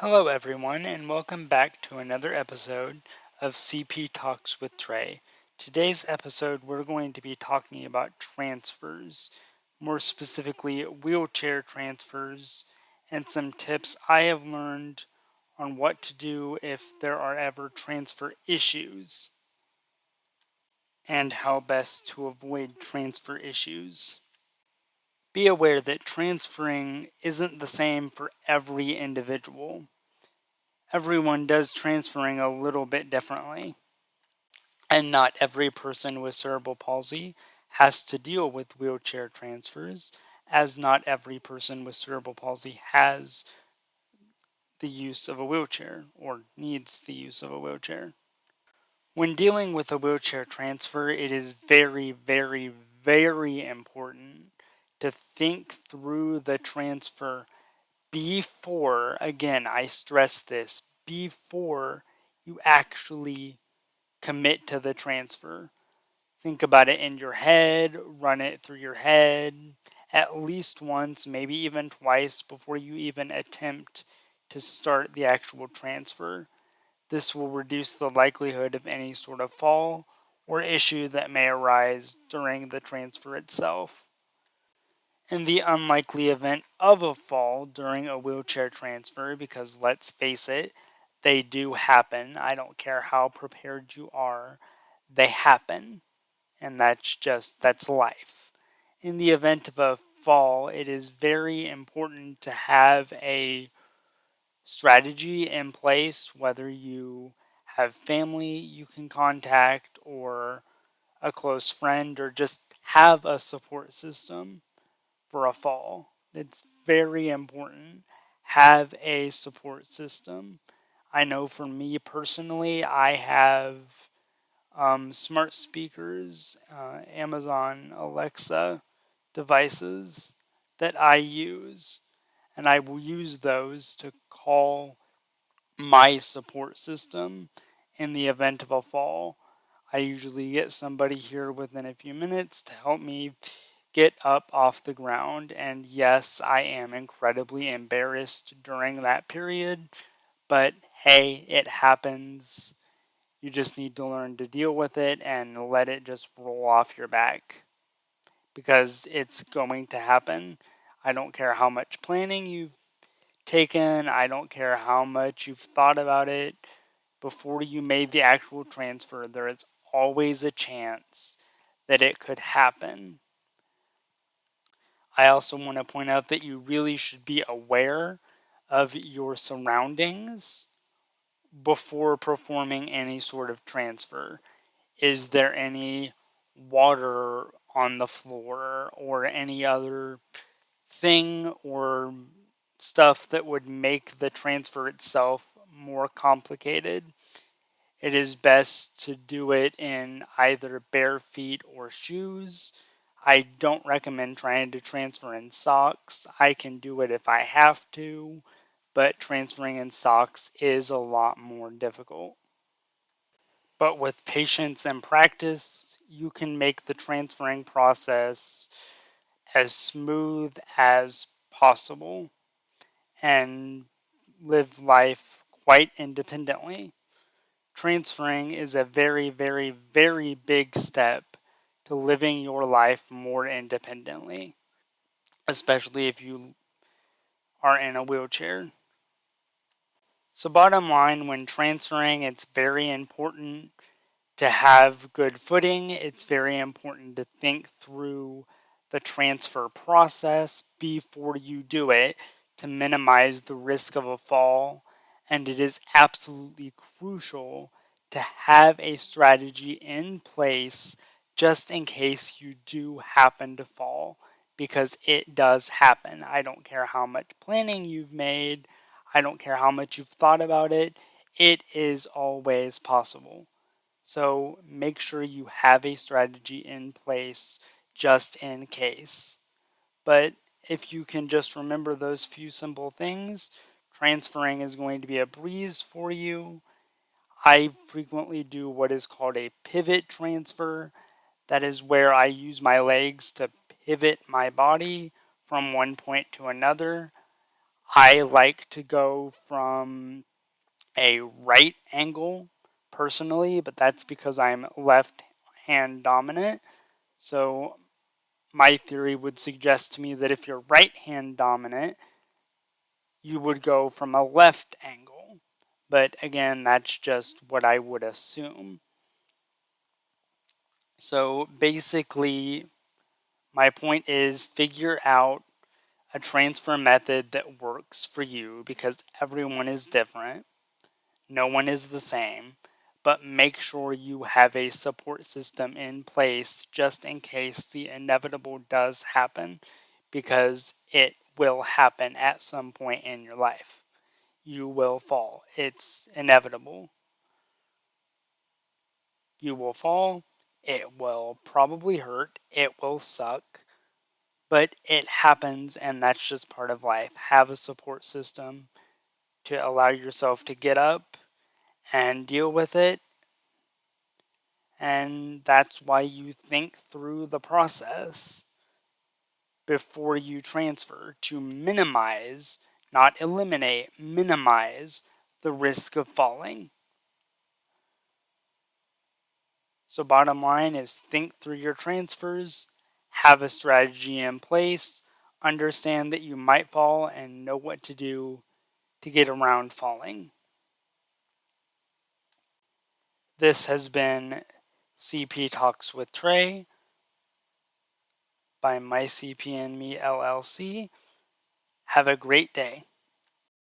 Hello everyone and welcome back to another episode of CP Talks with Trey. Today's episode we're going to be talking about transfers, more specifically wheelchair transfers, and some tips I have learned on what to do if there are ever transfer issues, and how best to avoid transfer issues. Be aware that transferring isn't the same for every individual. Everyone does transferring a little bit differently. And not every person with cerebral palsy has to deal with wheelchair transfers, as not every person with cerebral palsy has the use of a wheelchair or needs the use of a wheelchair. When dealing with a wheelchair transfer, it is very, very, very important to think through the transfer before, again, I stress this, before you actually commit to the transfer. Think about it in your head, run it through your head at least once, maybe even twice before you even attempt to start the actual transfer. This will reduce the likelihood of any sort of fall or issue that may arise during the transfer itself. In the unlikely event of a fall during a wheelchair transfer, because let's face it, they do happen. I don't care how prepared you are, they happen. And that's life. In the event of a fall, it is very important to have a strategy in place, whether you have family you can contact or a close friend, or just have a support system for a fall. It's very important. Have a support system. I know for me personally, I have smart speakers, Amazon Alexa devices that I use, and I will use those to call my support system in the event of a fall. I usually get somebody here within a few minutes to help me get up off the ground. And yes, I am incredibly embarrassed during that period, but hey, it happens. You just need to learn to deal with it and let it just roll off your back, because it's going to happen. I don't care how much planning you've taken, I don't care how much you've thought about it. Before you made the actual transfer, there is always a chance that it could happen. I also want to point out that you really should be aware of your surroundings before performing any sort of transfer. Is there any water on the floor or any other thing or stuff that would make the transfer itself more complicated? It is best to do it in either bare feet or shoes. I don't recommend trying to transfer in socks. I can do it if I have to, but transferring in socks is a lot more difficult. But with patience and practice, you can make the transferring process as smooth as possible and live life quite independently. Transferring is a very, very, very big step to living your life more independently, especially if you are in a wheelchair. So, bottom line, when transferring, it's very important to have good footing. It's very important to think through the transfer process before you do it to minimize the risk of a fall. And it is absolutely crucial to have a strategy in place just in case you do happen to fall, because it does happen. I don't care how much planning you've made, I don't care how much you've thought about it, it is always possible. So make sure you have a strategy in place just in case. But if you can just remember those few simple things, transferring is going to be a breeze for you. I frequently do what is called a pivot transfer. That is where I use my legs to pivot my body from one point to another. I like to go from a right angle personally, but that's because I'm left hand dominant. So my theory would suggest to me that if you're right hand dominant, you would go from a left angle. But again, that's just what I would assume. So basically, my point is figure out a transfer method that works for you because everyone is different. No one is the same. But make sure you have a support system in place just in case the inevitable does happen because it will happen at some point in your life. You will fall. It's inevitable. You will fall. It will probably hurt. It will suck. But it happens, and that's just part of life. Have a support system to allow yourself to get up and deal with it. And that's why you think through the process before you transfer to minimize, not eliminate, minimize the risk of falling. So, bottom line is think through your transfers, have a strategy in place, understand that you might fall, and know what to do to get around falling. This has been CP Talks with Trey by My CP and Me LLC. Have a great day.